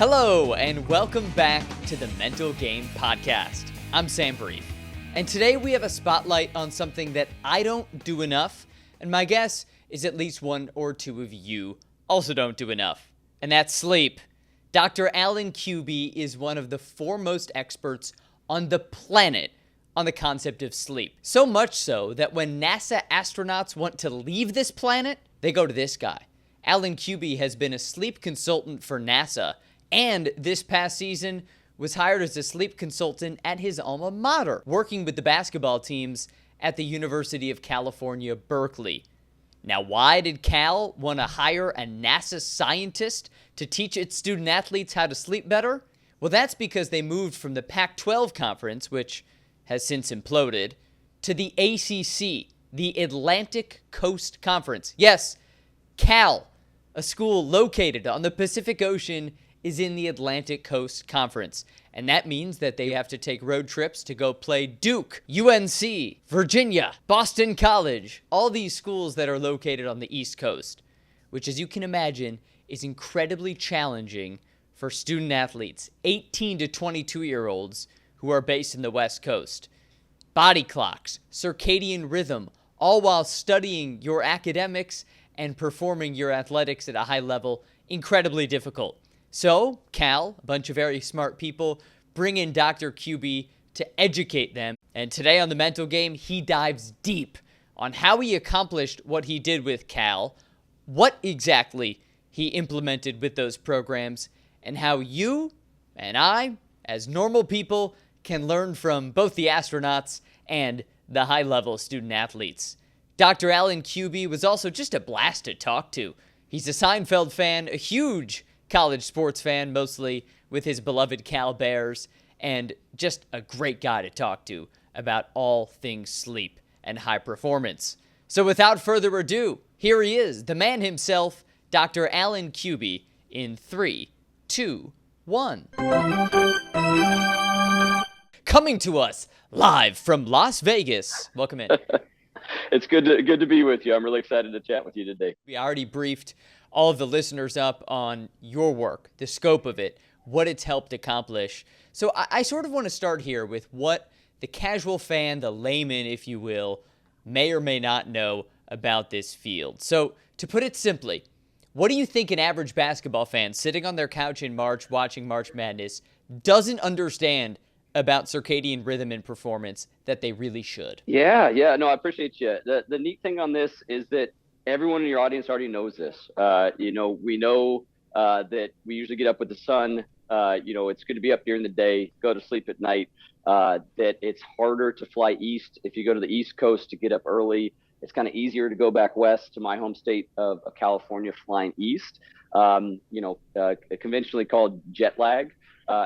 Hello, and welcome back to the Mental Game Podcast. I'm Sam Brief, and today we have a spotlight on something that I don't do enough, and my guess is at least one or two of you also don't do enough, and that's sleep. Dr. Alan Kubey is one of the foremost experts on the planet on the concept of sleep. So much so that when NASA astronauts want to leave this planet, they go to this guy. Alan Kubey has been a sleep consultant for NASA, and this past season was hired as a sleep consultant at his alma mater, working with the basketball teams at the University of California, Berkeley. Now, why did Cal want to hire a NASA scientist to teach its student athletes how to sleep better? Well, that's because they moved from the Pac-12 conference, which has since imploded, to the ACC, the Atlantic Coast Conference. Yes, Cal, a school located on the Pacific Ocean, is in the Atlantic Coast Conference. And that means that they have to take road trips to go play Duke, UNC, Virginia, Boston College, all these schools that are located on the East Coast, which, as you can imagine, is incredibly challenging for student athletes, 18 to 22-year-olds who are based in the West Coast. Body clocks, circadian rhythm, all while studying your academics and performing your athletics at a high level, incredibly difficult. So, Cal, a bunch of very smart people, bring in Dr. Kubey to educate them. And today on The Mental Game, he dives deep on how he accomplished what he did with Cal, what exactly he implemented with those programs, and how you and I, as normal people, can learn from both the astronauts and the high-level student athletes. Dr. Alan Kubey was also just a blast to talk to. He's a Seinfeld fan, a huge college sports fan, mostly with his beloved Cal Bears, and just a great guy to talk to about all things sleep and high performance. So without further ado, here he is, the man himself, Dr. Alan Kubey, in 3, 2, 1. Coming to us live from Las Vegas. Welcome in. It's good to be with you. I'm really excited to chat with you today. We already briefed all of the listeners up on your work, the scope of it, what it's helped accomplish. So I sort of want to start here with what the casual fan, the layman, if you will, may or may not know about this field. So to put it simply, what do you think an average basketball fan sitting on their couch in March watching March Madness doesn't understand about circadian rhythm and performance that they really should? Yeah. No, I appreciate you. The neat thing on this is that everyone in your audience already knows this. We know that we usually get up with the sun. It's good to be up during the day, go to sleep at night. That it's harder to fly east if you go to the East Coast to get up early. It's kind of easier to go back west to my home state of California, flying east. Conventionally called jet lag.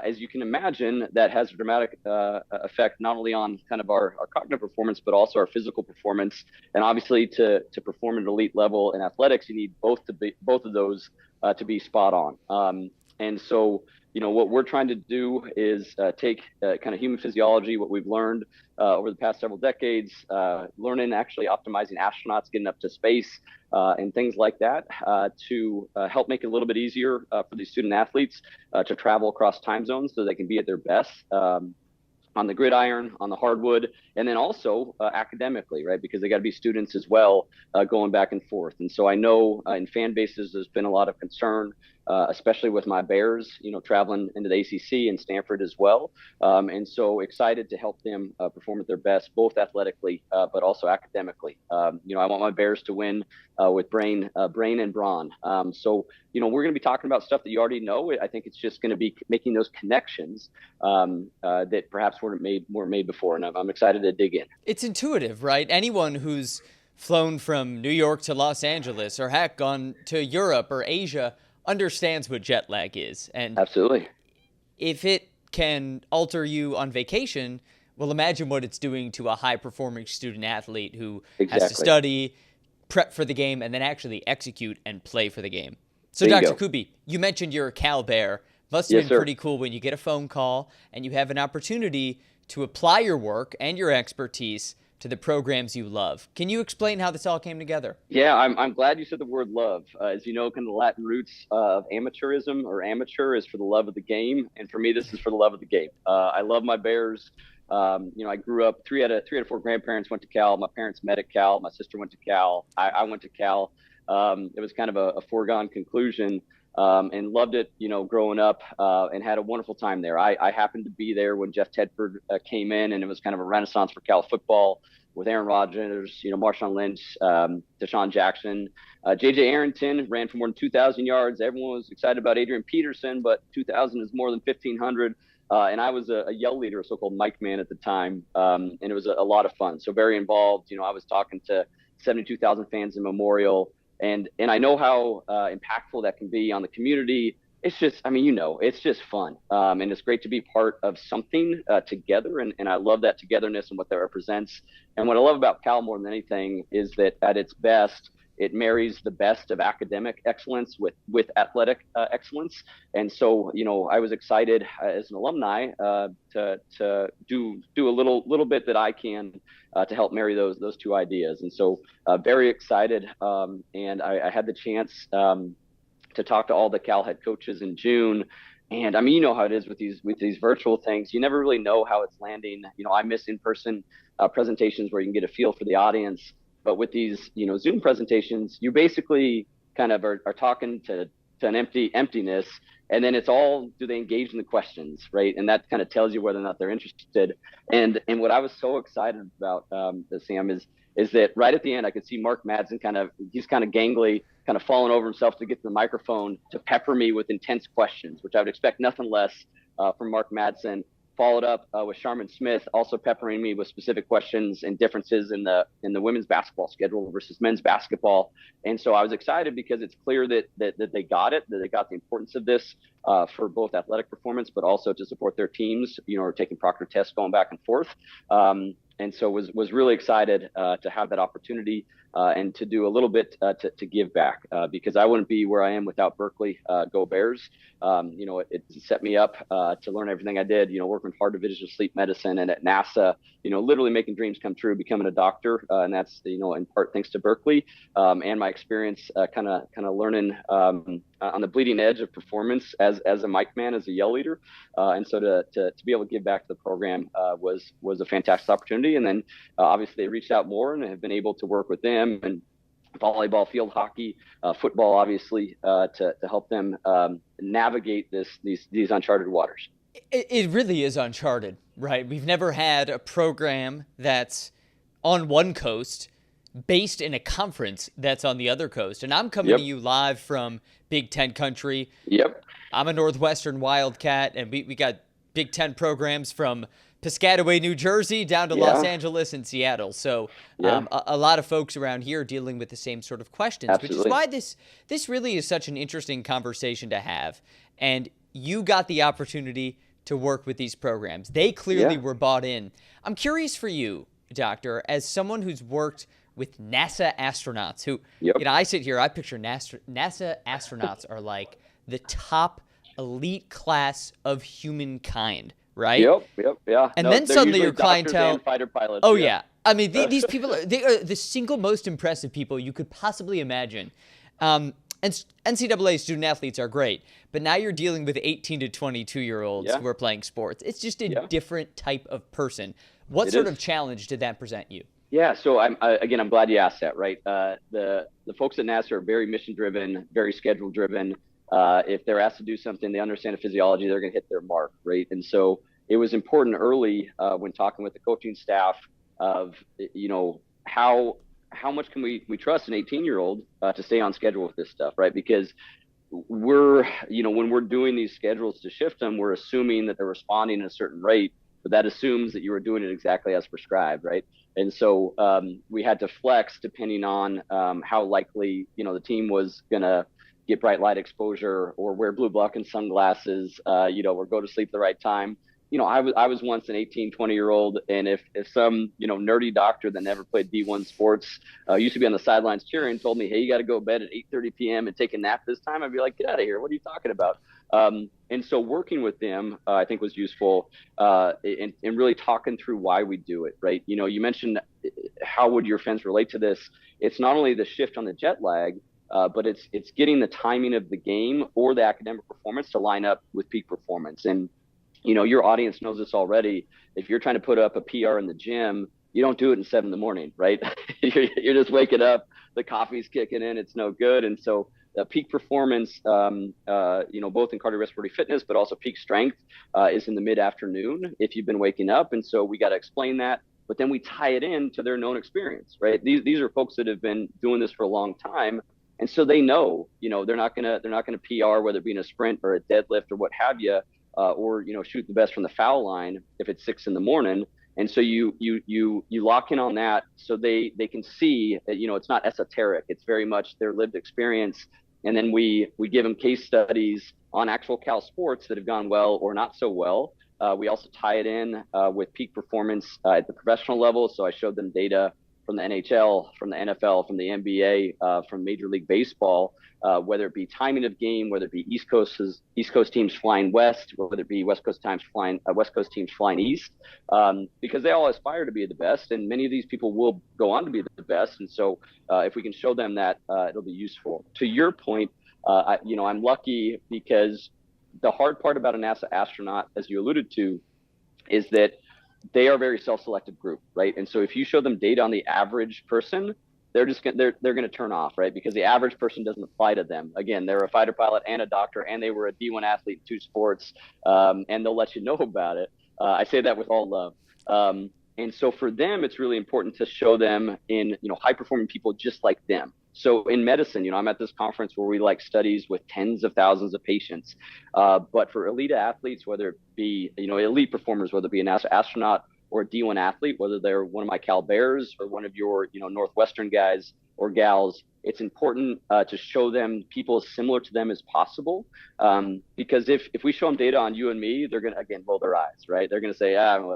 As you can imagine, that has a dramatic effect not only on kind of our cognitive performance, but also our physical performance. And obviously, to perform at an elite level in athletics, you need both of those to be spot on. And so, what we're trying to do is take kind of human physiology, what we've learned over the past several decades, learning actually optimizing astronauts getting up to space and things like that to help make it a little bit easier for these student athletes to travel across time zones so they can be at their best on the gridiron, on the hardwood, and then also academically, right? Because they got to be students as well, going back and forth. And so I know in fan bases, there's been a lot of concern, especially with my Bears, traveling into the ACC and Stanford as well. And so excited to help them perform at their best, both athletically, but also academically. I want my Bears to win with brain and brawn. So we're going to be talking about stuff that you already know. I think it's just going to be making those connections that perhaps weren't made before. And I'm excited to dig in. It's intuitive, right? Anyone who's flown from New York to Los Angeles, or heck, gone to Europe or Asia, understands what jet lag is. And absolutely, if it can alter you on vacation, well, imagine what it's doing to a high-performing student athlete who has to study, prep for the game, and then actually execute and play for the game. So, Dr. Kubey, you mentioned you're a Cal Bear. Must have been pretty cool when you get a phone call and you have an opportunity to apply your work and your expertise to the programs you love. Can you explain how this all came together? Yeah, I'm glad you said the word love. As you know, kind of the Latin roots of amateurism or amateur is for the love of the game, and for me, this is for the love of the game. I love my Bears. I grew up three out of four grandparents went to Cal. My parents met at Cal. My sister went to Cal. I went to Cal. It was kind of a foregone conclusion, and loved it, growing up, and had a wonderful time there. I happened to be there when Jeff Tedford came in, and it was kind of a renaissance for Cal football with Aaron Rodgers, Marshawn Lynch, Deshaun Jackson. J.J. Arrington ran for more than 2,000 yards. Everyone was excited about Adrian Peterson, but 2,000 is more than 1,500. And I was a yell leader, a so-called mic man at the time, and it was a lot of fun. So very involved. I was talking to 72,000 fans in Memorial, and I know how impactful that can be on the community. It's just, it's just fun. And it's great to be part of something together. And I love that togetherness and what that represents. And what I love about Cal more than anything is that at its best, it marries the best of academic excellence with athletic excellence. And so, I was excited as an alumni to do a little bit that I can to help marry those two ideas. And so very excited. And I had the chance to talk to all the Cal head coaches in June. And you know how it is with these virtual things. You never really know how it's landing. I miss in-person presentations where you can get a feel for the audience. But with these, Zoom presentations, you basically kind of are talking to an emptiness. And then it's all, do they engage in the questions, right? And that kind of tells you whether or not they're interested. And what I was so excited about, Sam, is that right at the end, I could see Mark Madsen he's kind of gangly, kind of falling over himself to get to the microphone to pepper me with intense questions, which I would expect nothing less from Mark Madsen. Followed up with Sharman Smith, also peppering me with specific questions and differences in the women's basketball schedule versus men's basketball. And so I was excited because it's clear that they got it, that they got the importance of this for both athletic performance, but also to support their teams, or taking proctor tests going back and forth. And so was really excited to have that opportunity and to do a little bit to give back because I wouldn't be where I am without Berkeley. Go Bears. It set me up to learn everything I did, working hard division of sleep medicine and at NASA, literally making dreams come true, becoming a doctor. And that's, in part thanks to Berkeley and my experience kind of learning on the bleeding edge of performance as a mic man, as a yell leader. And so to be able to give back to the program was a fantastic opportunity. And then obviously they reached out more and have been able to work with them and volleyball, field hockey, football, obviously, to help them navigate these uncharted waters. It really is uncharted, right? We've never had a program that's on one coast based in a conference that's on the other coast. And I'm coming to you live from Big Ten country. Yep. I'm a Northwestern Wildcat, and we got Big Ten programs from Piscataway, New Jersey, down to Los Angeles and Seattle. So a lot of folks around here are dealing with the same sort of questions, Absolutely. Which is why this really is such an interesting conversation to have. And you got the opportunity to work with these programs. They clearly were bought in. I'm curious for you, Doctor, as someone who's worked with NASA astronauts who, I sit here, I picture NASA astronauts are like the top elite class of humankind, right? Yep, yeah. And then suddenly your clientele, and fighter pilots. Oh yeah. I mean, these people they are the single most impressive people you could possibly imagine. And NCAA student athletes are great, but now you're dealing with 18 to 22-year-olds who are playing sports. It's just a different type of person. What sort of challenge did that present you? Yeah, so I'm glad you asked that, right? The folks at NASA are very mission-driven, very schedule-driven. If they're asked to do something, they understand the physiology, they're going to hit their mark, right? And so it was important early when talking with the coaching staff of, how much can we trust an 18-year-old to stay on schedule with this stuff, right? Because when we're doing these schedules to shift them, we're assuming that they're responding at a certain rate, but that assumes that you were doing it exactly as prescribed, right? And so we had to flex depending on how likely, the team was going to get bright light exposure or wear blue block and sunglasses, or go to sleep at the right time. I was once an 18, 20-year-old, and if some, nerdy doctor that never played D1 sports used to be on the sidelines cheering told me, hey, you got to go to bed at 8:30 p.m. and take a nap this time, I'd be like, get out of here. What are you talking about? And so working with them, I think was useful in really talking through why we do it, right? You mentioned, how would your fans relate to this? It's not only the shift on the jet lag, but it's getting the timing of the game or the academic performance to line up with peak performance. And your audience knows this already. If you're trying to put up a PR in the gym, you don't do it in 7 a.m, right? you're just waking up, the coffee's kicking in, it's no good. And so peak performance, both in cardiorespiratory fitness, but also peak strength is in the mid-afternoon if you've been waking up. And so we got to explain that, but then we tie it in to their known experience, right? These are folks that have been doing this for a long time. And so they know, they're not gonna PR, whether it be in a sprint or a deadlift or what have you, or shoot the best from the foul line if it's 6 a.m. And so you lock in on that so they can see that it's not esoteric. It's very much their lived experience. And then we give them case studies on actual Cal sports that have gone well or not so well. We also tie it in with peak performance at the professional level. So I showed them data from the NHL, from the NFL, from the NBA, from Major League Baseball, whether it be timing of game, whether it be East Coast teams flying west, whether it be West Coast teams flying east, because they all aspire to be the best, and many of these people will go on to be the best. And so, if we can show them that, it'll be useful. To your point, I'm lucky because the hard part about a NASA astronaut, as you alluded to, is that they are a very self-selected group, right? And so if you show them data on the average person, they're going to turn off, right? Because the average person doesn't apply to them. Again, they're a fighter pilot and a doctor, and they were a D1 athlete in 2 sports, and they'll let you know about it. I say that with all love. And so for them, it's really important to show them in high-performing people just like them. So in medicine, I'm at this conference where we studies with tens of thousands of patients. But for elite athletes, whether it be, elite performers, whether it be a NASA astronaut or a D1 athlete, whether they're one of my Cal Bears or one of your, Northwestern guys or gals, it's important to show them people as similar to them as possible. Because if we show them data on you and me, they're going to, again, roll their eyes, right? They're going to say,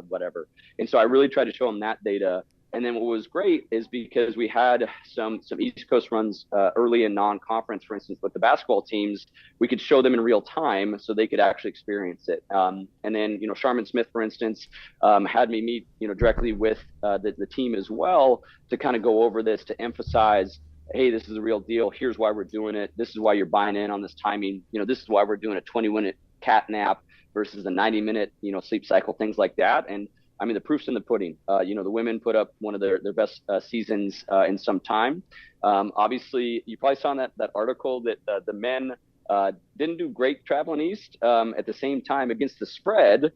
whatever. And so I really try to show them that data. And then what was great is because we had some East Coast runs early in non-conference, for instance, with the basketball teams, we could show them in real time so they could actually experience it. And then, Sharman Smith, for instance, had me meet, directly with the team as well to kind of go over this, to emphasize, hey, this is a real deal. Here's why we're doing it. This is why you're buying in on this timing. This is why we're doing a 20-minute cat nap versus a 90-minute, sleep cycle, things like that. And I mean, the proof's in the pudding. The women put up one of their best seasons in some time. Obviously, you probably saw in that article that the men didn't do great traveling east. At the same time, against the spread,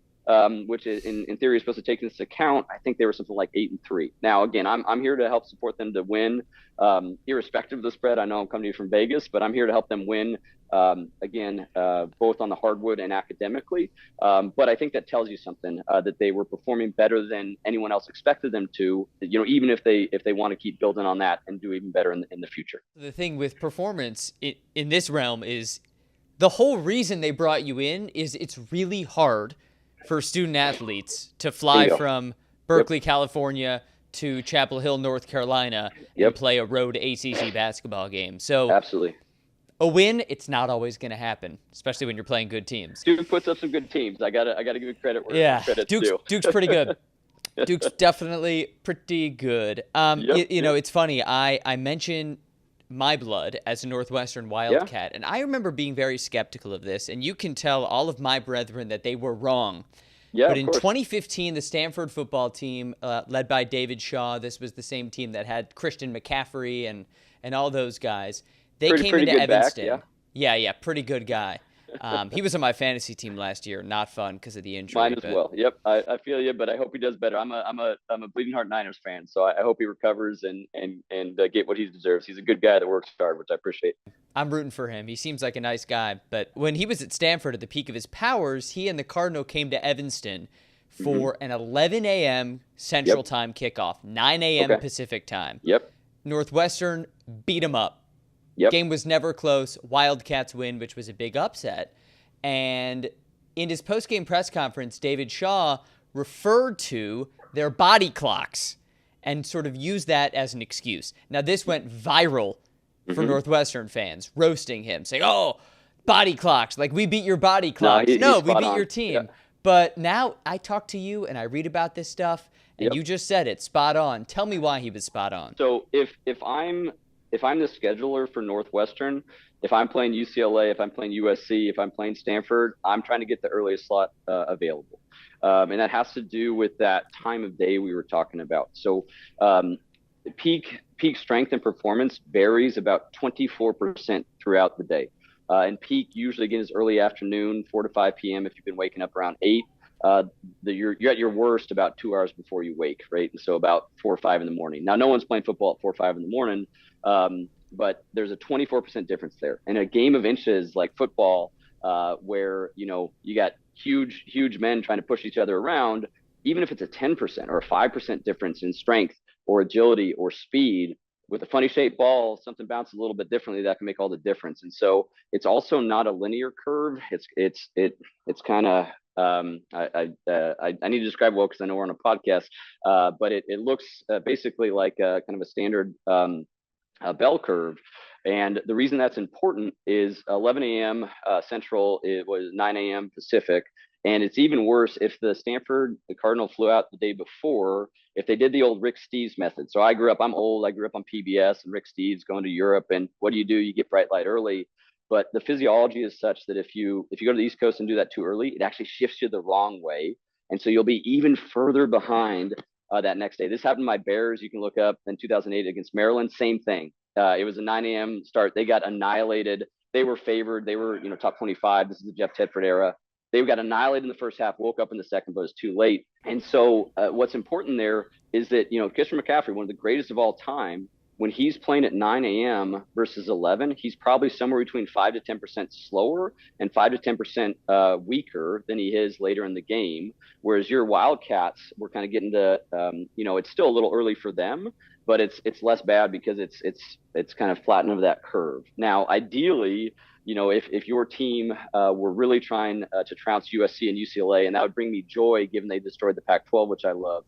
which in theory is supposed to take into account, I think they were something like 8-3. Now, again, I'm here to help support them to win, irrespective of the spread. I know I'm coming to you from Vegas, but I'm here to help them win. Both on the hardwood and academically. But I think that tells you something, that they were performing better than anyone else expected them to, even if they want to keep building on that and do even better in the future. The thing with performance in this realm is the whole reason they brought you in is it's really hard for student athletes to fly from Berkeley, California to Chapel Hill, North Carolina, and play a road ACC basketball game. So absolutely. A win, it's not always going to happen, especially when you're playing good teams. Duke puts up some good teams. I gotta give you credit where credit's due. Duke's pretty good. Duke's definitely pretty good. It's funny. I mentioned my blood as a Northwestern Wildcat, and I remember being very skeptical of this, and you can tell all of my brethren that they were wrong. Yeah, but in 2015, the Stanford football team, led by David Shaw, this was the same team that had Christian McCaffrey and all those guys. They came into Evanston. Back, yeah, pretty good guy. He was on my fantasy team last year. Not fun because of the injury. Mine as well. Yep, I feel you, but I hope he does better. I'm a Bleeding Heart Niners fan, so I hope he recovers and get what he deserves. He's a good guy that works hard, which I appreciate. I'm rooting for him. He seems like a nice guy. But when he was at Stanford at the peak of his powers, he and the Cardinal came to Evanston for an 11 a.m. Central Time kickoff, 9 a.m. Pacific Time. Yep. Northwestern beat him up. Game was never close. Wildcats win, which was a big upset. And in his post-game press conference, David Shaw referred to their body clocks and sort of used that as an excuse. Now, this went viral for Northwestern fans, roasting him, saying, oh, body clocks, like we beat your body clocks. No, we beat your team. Yeah. But now I talk to you and I read about this stuff, And you just said it, spot on. Tell me why he was spot on. So if I'm the scheduler for Northwestern, if I'm playing UCLA, if I'm playing USC, if I'm playing Stanford, I'm trying to get the earliest slot available. And that has to do with that time of day we were talking about. So peak strength and performance varies about 24% throughout the day. And peak usually again is early afternoon, 4 to 5 p.m. if you've been waking up around 8. You're at your worst about 2 hours before you wake, right? And so about 4 or 5 in the morning. Now, no one's playing football at 4 or 5 in the morning, but there's a 24% difference there. And a game of inches like football, where you got huge men trying to push each other around, even if it's a 10% or a 5% difference in strength or agility or speed, with a funny shaped ball, something bounces a little bit differently, that can make all the difference. And so it's also not a linear curve. It's kind of I need to describe well because I know we're on a podcast, but it looks basically like kind of a standard bell curve. And the reason that's important is 11 a.m. Central, it was 9 a.m. Pacific. And it's even worse if the Cardinal flew out the day before, if they did the old Rick Steves method. So I'm old, I grew up on PBS and Rick Steves going to Europe. And what do? You get bright light early. But the physiology is such that if you go to the East Coast and do that too early, it actually shifts you the wrong way. And so you'll be even further behind that next day. This happened to my Bears. You can look up in 2008 against Maryland. Same thing. It was a 9 a.m. start. They got annihilated. They were favored. They were, top 25. This is the Jeff Tedford era. They got annihilated in the first half, woke up in the second, but it was too late. And so what's important there is that, Christian McCaffrey, one of the greatest of all time, when he's playing at 9 a.m. versus 11, he's probably somewhere between 5 to 10% slower and 5 to 10% weaker than he is later in the game. Whereas your Wildcats, we're kind of getting to, it's still a little early for them, but it's less bad because it's kind of flattened over that curve. Now, ideally, if your team were really trying to trounce USC and UCLA, and that would bring me joy given they destroyed the Pac-12, which I love,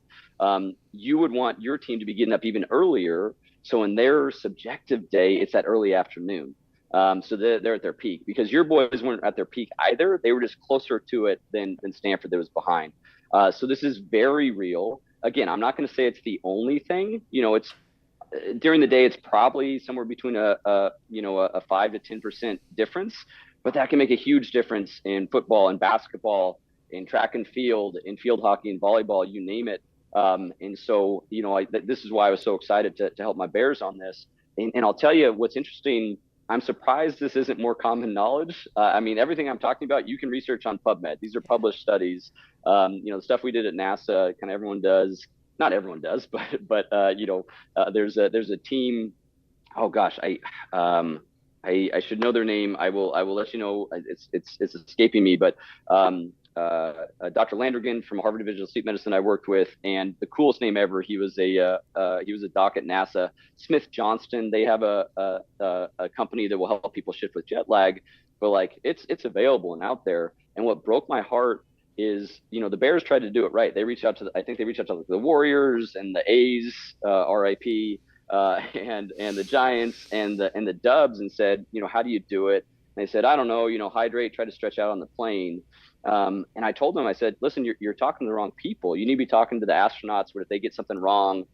you would want your team to be getting up even earlier. So in their subjective day, it's that early afternoon. So they're at their peak, because your boys weren't at their peak either. They were just closer to it than Stanford that was behind. So this is very real. Again, I'm not going to say it's the only thing. It's during the day, it's probably somewhere between a 5 to 10% difference, but that can make a huge difference in football and basketball, in track and field, in field hockey and volleyball, you name it. And so, this is why I was so excited to help my Bears on this. And I'll tell you what's interesting. I'm surprised this isn't more common knowledge. Everything I'm talking about, you can research on PubMed. These are published studies. The stuff we did at NASA, kind of everyone does. Not everyone does, but there's a team. Oh gosh, I should know their name. I will let you know. It's escaping me, but Dr. Landrigan from Harvard Division of Sleep Medicine I worked with, and the coolest name ever. He was a doc at NASA. Smith Johnston. They have a company that will help people shift with jet lag, but it's available and out there. And what broke my heart is, the Bears tried to do it right. They reached out to the Warriors and the A's, RIP, and the Giants and the Dubs, and said, how do you do it? And they said, I don't know, hydrate, try to stretch out on the plane. And I told them, I said, listen, you're talking to the wrong people. You need to be talking to the astronauts, where if they get something wrong,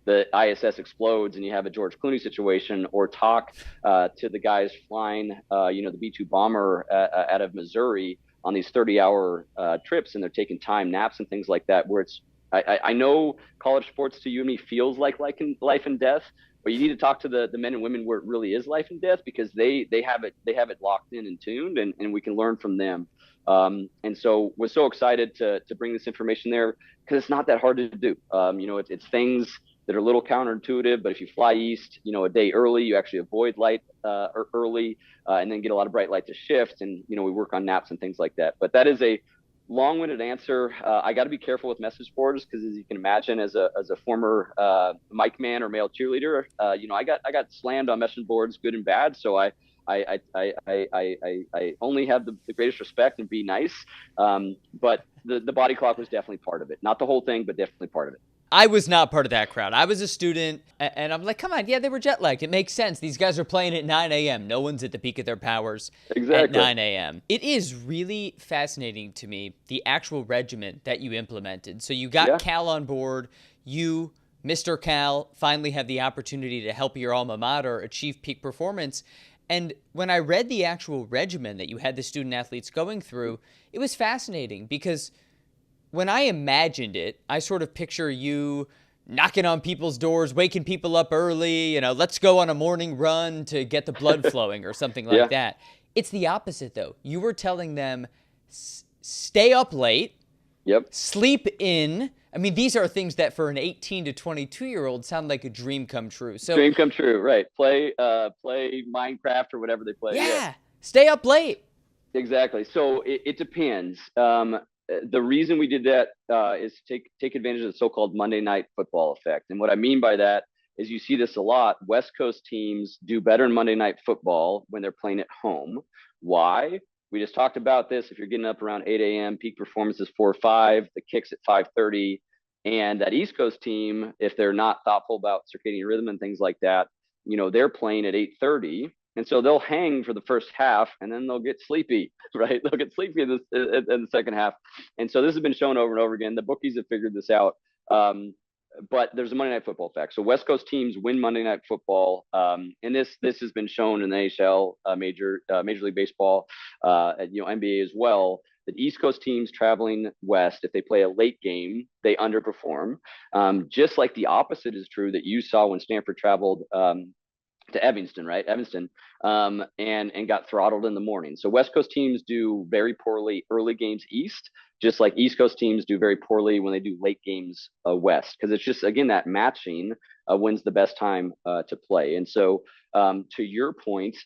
the ISS explodes and you have a George Clooney situation, or talk to the guys flying, the B-2 bomber out of Missouri on these 30-hour trips, and they're taking time naps and things like that, where I know college sports to you and me feels like life and death, but you need to talk to the men and women where it really is life and death, because they have it locked in and tuned, and we can learn from them. And so we're so excited to bring this information there, because it's not that hard to do. It's things that are a little counterintuitive, but if you fly east, a day early, you actually avoid light early, and then get a lot of bright light to shift. And, we work on naps and things like that. But that is a long-winded answer. I got to be careful with message boards, because as you can imagine, as a former mic man or male cheerleader, I got slammed on message boards, good and bad. So I only have the greatest respect and be nice. But the body clock was definitely part of it. Not the whole thing, but definitely part of it. I was not part of that crowd. I was a student, and I'm like, come on, yeah, they were jet lagged. It makes sense. These guys are playing at 9 a.m. No one's at the peak of their powers at 9 a.m. It is really fascinating to me, the actual regimen that you implemented. So you got Cal on board. you, Mr. Cal, finally have the opportunity to help your alma mater achieve peak performance. And when I read the actual regimen that you had the student athletes going through, it was fascinating because when I imagined it, I sort of picture you knocking on people's doors, waking people up early, let's go on a morning run to get the blood flowing or something like that. It's the opposite, though. You were telling them, stay up late, sleep in. I mean, these are things that for an 18 to 22-year-old sound like a dream come true. So dream come true, right? Play Minecraft or whatever they play. Yeah, stay up late. Exactly. So it depends. The reason we did that is to take advantage of the so-called Monday Night Football effect. And what I mean by that is you see this a lot. West Coast teams do better in Monday Night Football when they're playing at home. Why? We just talked about this. If you're getting up around 8 a.m., peak performance is 4 or 5, the kicks at 5:30. And that East Coast team, if they're not thoughtful about circadian rhythm and things like that, they're playing at 8:30. And so they'll hang for the first half and then they'll get sleepy, right? They'll get sleepy in the second half. And so this has been shown over and over again. The bookies have figured this out. But there's a Monday Night Football effect. So West Coast teams win Monday Night Football. And this has been shown in the NHL, Major League Baseball, NBA as well. That East Coast teams traveling west, if they play a late game, they underperform. Just like the opposite is true that you saw when Stanford traveled to Evanston, right? And got throttled in the morning. So West Coast teams do very poorly early games east, just like East Coast teams do very poorly when they do late games west, because it's just, again, that matching when's the best time to play. And so to your point,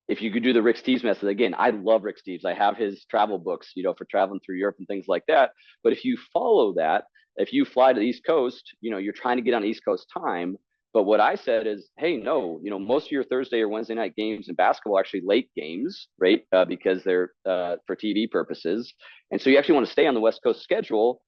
if you could do the Rick Steves method, again, I love Rick Steves. I have his travel books, for traveling through Europe and things like that. But if you follow that, if you fly to the East Coast, you're trying to get on East Coast time. But what I said is, hey, no, most of your Thursday or Wednesday night games in basketball are actually late games, right? Because they're for TV purposes. And so you actually want to stay on the West Coast schedule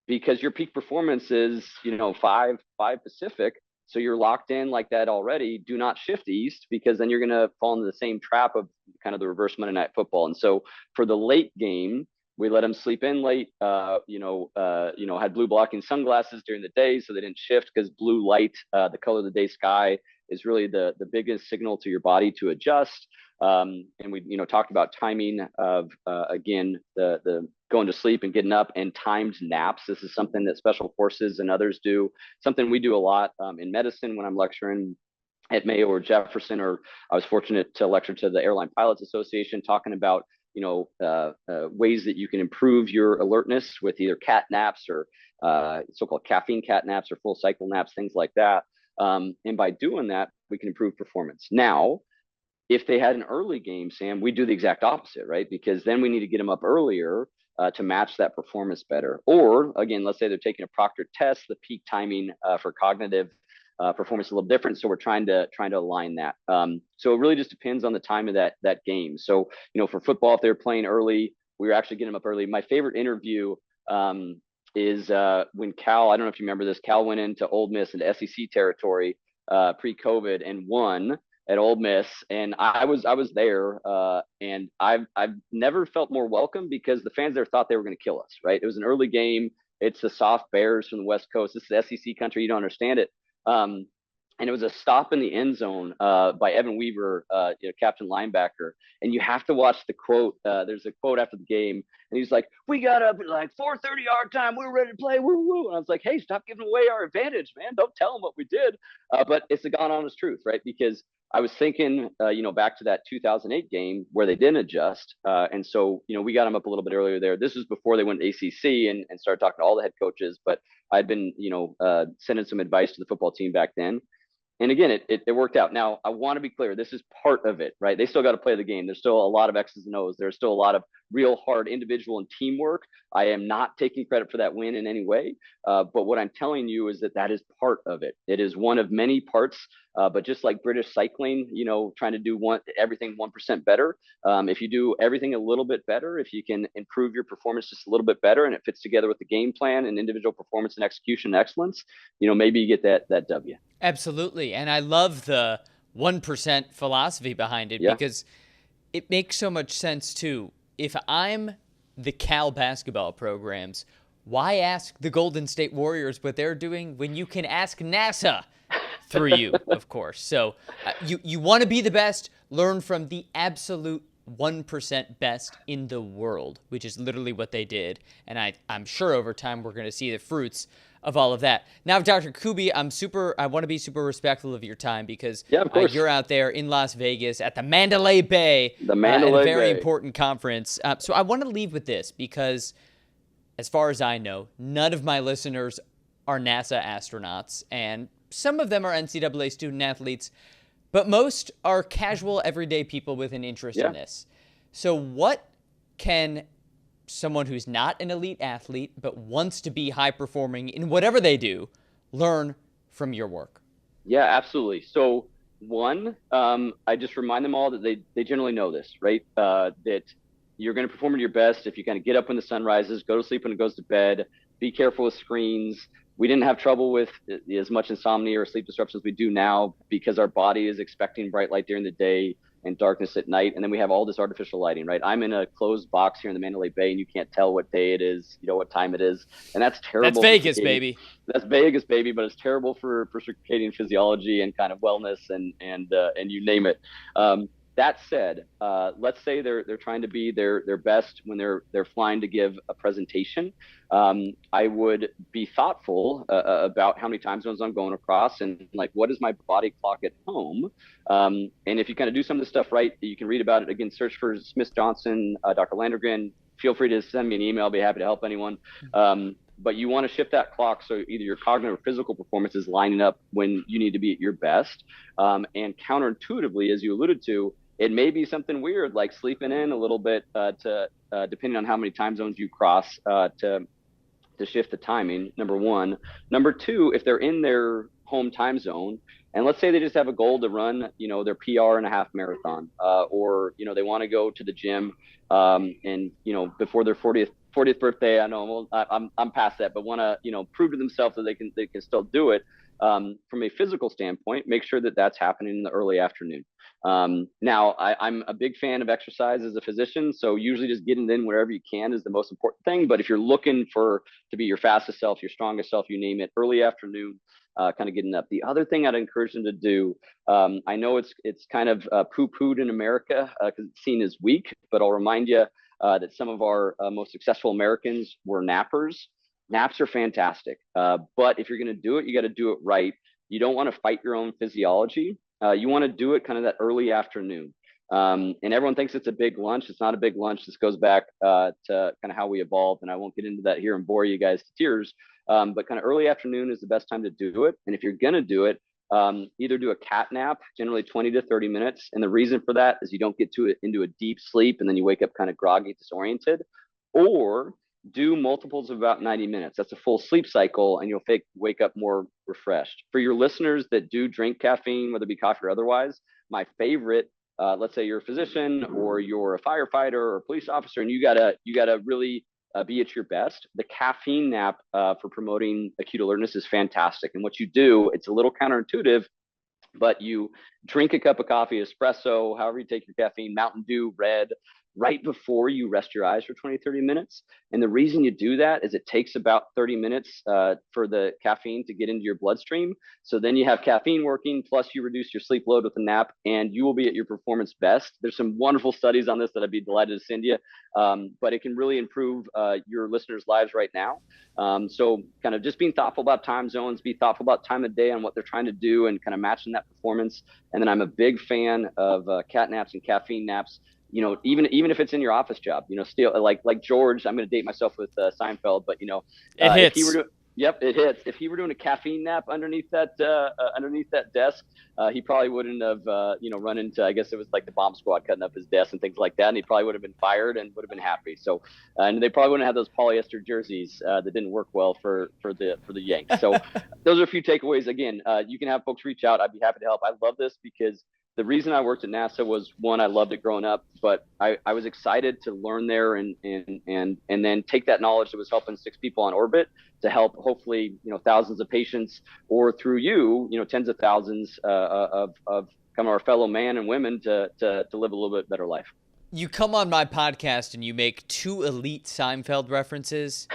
because your peak performance is, 5 Pacific. So you're locked in like that already. Do not shift east because then you're going to fall into the same trap of kind of the reverse Monday Night Football. And so for the late game, we let them sleep in late, had blue blocking sunglasses during the day so they didn't shift because blue light, the color of the day sky, is really the biggest signal to your body to adjust. And we, talked about timing of, again, the going to sleep and getting up and timed naps. This is something that special forces and others do, something we do a lot in medicine when I'm lecturing at Mayo or Jefferson, or I was fortunate to lecture to the Airline Pilots Association talking about ways that you can improve your alertness with either cat naps or so-called caffeine cat naps or full cycle naps, things like that. And by doing that, we can improve performance. Now, if they had an early game, Sam, we do the exact opposite, right? Because then we need to get them up earlier to match that performance better. Or again, let's say they're taking a proctored test, the peak timing for cognitive performance is a little different. So we're trying to align that. So it really just depends on the time of that game. So, for football, if they're playing early, we were actually getting them up early. My favorite interview is when Cal, I don't know if you remember this, Cal went into Ole Miss into SEC territory pre-COVID and won at Ole Miss. And I was there and I've never felt more welcome because the fans there thought they were going to kill us, right? It was an early game. It's the soft Bears from the West Coast. This is SEC country. You don't understand it. And it was a stop in the end zone by Evan Weaver, captain linebacker. And you have to watch the quote. There's a quote after the game, and he's like, "We got up at like 4:30 our time. We were ready to play. Woo woo!" And I was like, "Hey, stop giving away our advantage, man. Don't tell them what we did." But it's the God honest truth, right? Because I was thinking, back to that 2008 game where they didn't adjust, and so we got them up a little bit earlier there. This was before they went to ACC and started talking to all the head coaches. But I'd been, sending some advice to the football team back then. And again, it worked out. Now, I want to be clear. This is part of it, right? They still got to play the game. There's still a lot of X's and O's. There's still a lot of real hard individual and teamwork. I am not taking credit for that win in any way. But what I'm telling you is that is part of it. It is one of many parts. But just like British cycling, trying to do everything 1% better. If you do everything a little bit better, if you can improve your performance just a little bit better, and it fits together with the game plan and individual performance and execution excellence, maybe you get that W. Absolutely. And I love the 1% philosophy behind it because it makes so much sense too. If I'm the Cal basketball programs, why ask the Golden State Warriors what they're doing when you can ask NASA through you, of course. So you want to be the best, learn from the absolute 1% best in the world, which is literally what they did. And I'm sure over time we're going to see the fruits of all of that. Now, Dr. Kubey, I want to be super respectful of your time because you're out there in Las Vegas at the Mandalay Bay, at a very important conference. So I want to leave with this because as far as I know, none of my listeners are NASA astronauts, and some of them are NCAA student athletes, but most are casual, everyday people with an interest in this. So what can someone who's not an elite athlete but wants to be high performing in whatever they do learn from your work? Yeah, absolutely. So one, I just remind them all that they generally know this, right? That you're going to perform at your best if you kind of get up when the sun rises, go to sleep when it goes to bed, be careful with screens. We didn't have trouble with as much insomnia or sleep disruptions as we do now because our body is expecting bright light during the day and darkness at night. And then we have all this artificial lighting, right? I'm in a closed box here in the Mandalay Bay and you can't tell what day it is, what time it is. And that's terrible. That's Vegas, baby. That's Vegas, baby, but it's terrible for circadian physiology and kind of wellness and you name it. That said, let's say they're trying to be their best when they're flying to give a presentation. I would be thoughtful about how many time zones I'm going across and like what is my body clock at home. And if you kind of do some of this stuff right, you can read about it. Again, search for Smith Johnson, Dr. Landergren. Feel free to send me an email. I'll be happy to help anyone. But you want to shift that clock so either your cognitive or physical performance is lining up when you need to be at your best. And counterintuitively, as you alluded to, it may be something weird like sleeping in a little bit depending on how many time zones you cross to shift the timing, number one. Number two, if they're in their home time zone, and let's say they just have a goal to run, their PR and a half marathon, or, they want to go to the gym and, before their 40th birthday, I know I'm past that, but want to, prove to themselves that they can still do it. From a physical standpoint, make sure that that's happening in the early afternoon. Now, I'm a big fan of exercise as a physician, so usually just getting it in wherever you can is the most important thing. But if you're looking to be your fastest self, your strongest self, you name it, early afternoon, kind of getting up. The other thing I'd encourage them to do, I know it's kind of poo-pooed in America because it's seen as weak, but I'll remind you that some of our most successful Americans were nappers. Naps are fantastic, but if you're going to do it, you got to do it right. You don't want to fight your own physiology. You want to do it kind of that early afternoon. And everyone thinks it's a big lunch. It's not a big lunch. This goes back to kind of how we evolved, and I won't get into that here and bore you guys to tears. But kind of early afternoon is the best time to do it. And if you're going to do it, either do a cat nap, generally 20 to 30 minutes. And the reason for that is you don't get into a deep sleep and then you wake up kind of groggy, disoriented, or do multiples of about 90 minutes. That's a full sleep cycle, and you'll wake up more refreshed. For your listeners that do drink caffeine, whether it be coffee or otherwise, my favorite, let's say you're a physician or you're a firefighter or a police officer, and you gotta really be at your best. The caffeine nap for promoting acute alertness is fantastic. And what you do, it's a little counterintuitive, but you drink a cup of coffee, espresso, however you take your caffeine, Mountain Dew, red, right before you rest your eyes for 20, 30 minutes. And the reason you do that is it takes about 30 minutes for the caffeine to get into your bloodstream. So then you have caffeine working, plus you reduce your sleep load with a nap, and you will be at your performance best. There's some wonderful studies on this that I'd be delighted to send you, but it can really improve your listeners' lives right now. So kind of just being thoughtful about time zones, be thoughtful about time of day and what they're trying to do and kind of matching that performance. And then I'm a big fan of cat naps and caffeine naps. Even if it's in your office job, still like George, I'm going to date myself with Seinfeld, but it hits. It hits. If he were doing a caffeine nap underneath that desk, he probably wouldn't have, run into, I guess it was like the bomb squad cutting up his desk and things like that. And he probably would have been fired and would have been happy. So, and they probably wouldn't have those polyester jerseys that didn't work well for the Yanks. So those are a few takeaways. Again, you can have folks reach out. I'd be happy to help. I love this because the reason I worked at NASA was, one, I loved it growing up, but I was excited to learn there and then take that knowledge that was helping 6 people on orbit to help hopefully, thousands of patients, or through you, tens of thousands of kind of our fellow man and women to live a little bit better life. You come on my podcast and you make 2 elite Seinfeld references.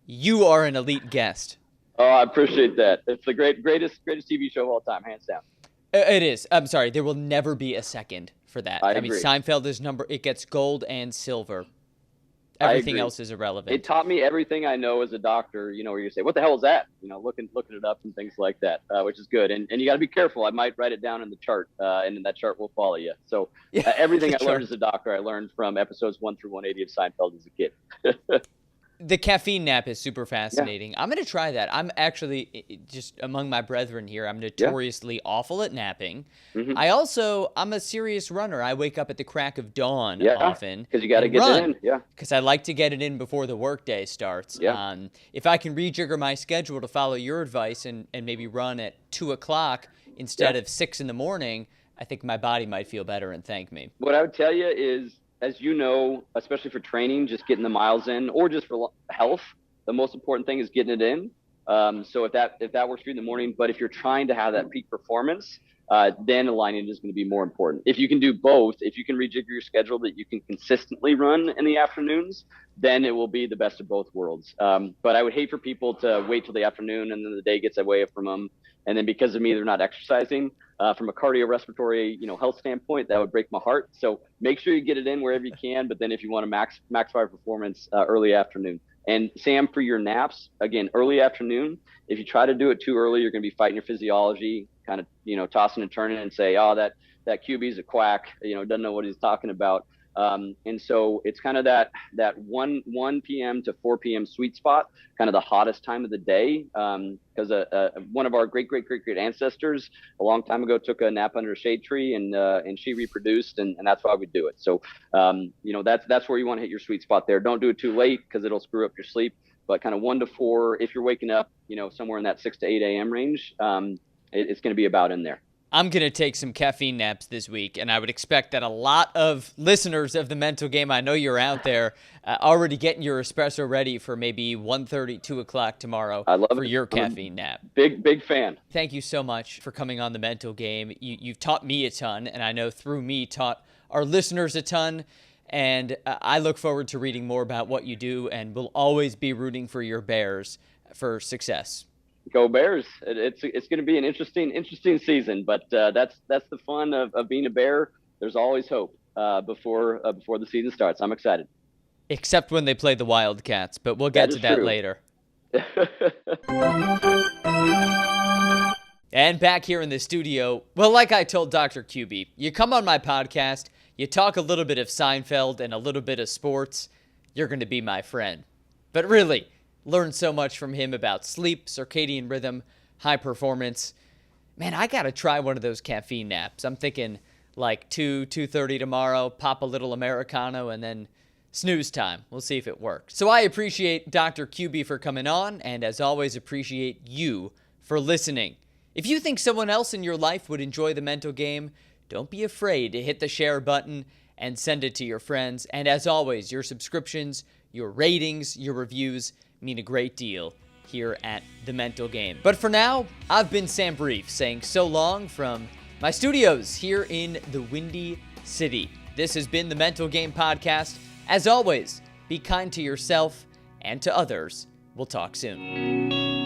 You are an elite guest. Oh, I appreciate that. It's the greatest TV show of all time, hands down. It is. I'm sorry. There will never be a second for that. I mean, agree. Seinfeld is it gets gold and silver. Everything else is irrelevant. It taught me everything I know as a doctor, where you say, what the hell is that? Looking it up and things like that, which is good. And you got to be careful. I might write it down in the chart, and then that chart will follow you. So everything I learned as a doctor, I learned from episodes 1 through 180 of Seinfeld as a kid. The caffeine nap is super fascinating. Yeah. I'm going to try that. I'm actually, just among my brethren here, I'm notoriously awful at napping. Mm-hmm. I'm a serious runner. I wake up at the crack of dawn often. Because you got to get it in. Yeah. Because I like to get it in before the workday starts. Yeah. If I can rejigger my schedule to follow your advice and maybe run at 2 o'clock instead of 6 in the morning, I think my body might feel better and thank me. What I would tell you is, as you know, especially for training, just getting the miles in, or just for health, the most important thing is getting it in. So if that works for you in the morning, but if you're trying to have that peak performance, then aligning is going to be more important. If you can do both, if you can rejigger your schedule that you can consistently run in the afternoons, then it will be the best of both worlds. But I would hate for people to wait till the afternoon and then the day gets away from them. And then because of me, they're not exercising. From a cardiorespiratory, health standpoint, that would break my heart. So make sure you get it in wherever you can. But then if you want to maximize performance, early afternoon. And Sam, for your naps, again, early afternoon. If you try to do it too early, you're going to be fighting your physiology, kind of, tossing and turning and say, oh, that Kubey's a quack, doesn't know what he's talking about. And so it's kind of that 1 p.m. to 4 p.m. sweet spot, kind of the hottest time of the day. Because one of our great ancestors a long time ago took a nap under a shade tree and she reproduced, and that's why we do it. So, that's where you want to hit your sweet spot there. Don't do it too late because it'll screw up your sleep, but kind of 1 to 4, if you're waking up, somewhere in that 6 to 8 a.m. range, it's going to be about in there. I'm going to take some caffeine naps this week, and I would expect that a lot of listeners of The Mental Game, I know you're out there, already getting your espresso ready for maybe 1:30, 2 o'clock tomorrow for your caffeine nap. Big fan. Thank you so much for coming on The Mental Game. You've taught me a ton, and I know through me taught our listeners a ton, and I look forward to reading more about what you do, and will always be rooting for your Bears for success. Go Bears! It's going to be an interesting season, but that's the fun of being a Bear. There's always hope before the season starts. I'm excited. Except when they play the Wildcats, but we'll get to that later. And back here in the studio, well, like I told Dr. Kubey, you come on my podcast, you talk a little bit of Seinfeld and a little bit of sports, you're going to be my friend. But really, learned so much from him about sleep, circadian rhythm, high performance. Man, I got to try one of those caffeine naps. I'm thinking like 2:30 tomorrow, pop a little Americano, and then snooze time. We'll see if it works. So I appreciate Dr. Kubey for coming on, and as always, appreciate you for listening. If you think someone else in your life would enjoy The Mental Game, don't be afraid to hit the share button and send it to your friends. And as always, your subscriptions, your ratings, your reviews mean a great deal here at The Mental Game. But for now, I've been Sam Brief, saying so long from my studios here in the Windy City. This has been The Mental Game Podcast. As always, be kind to yourself and to others. We'll talk soon.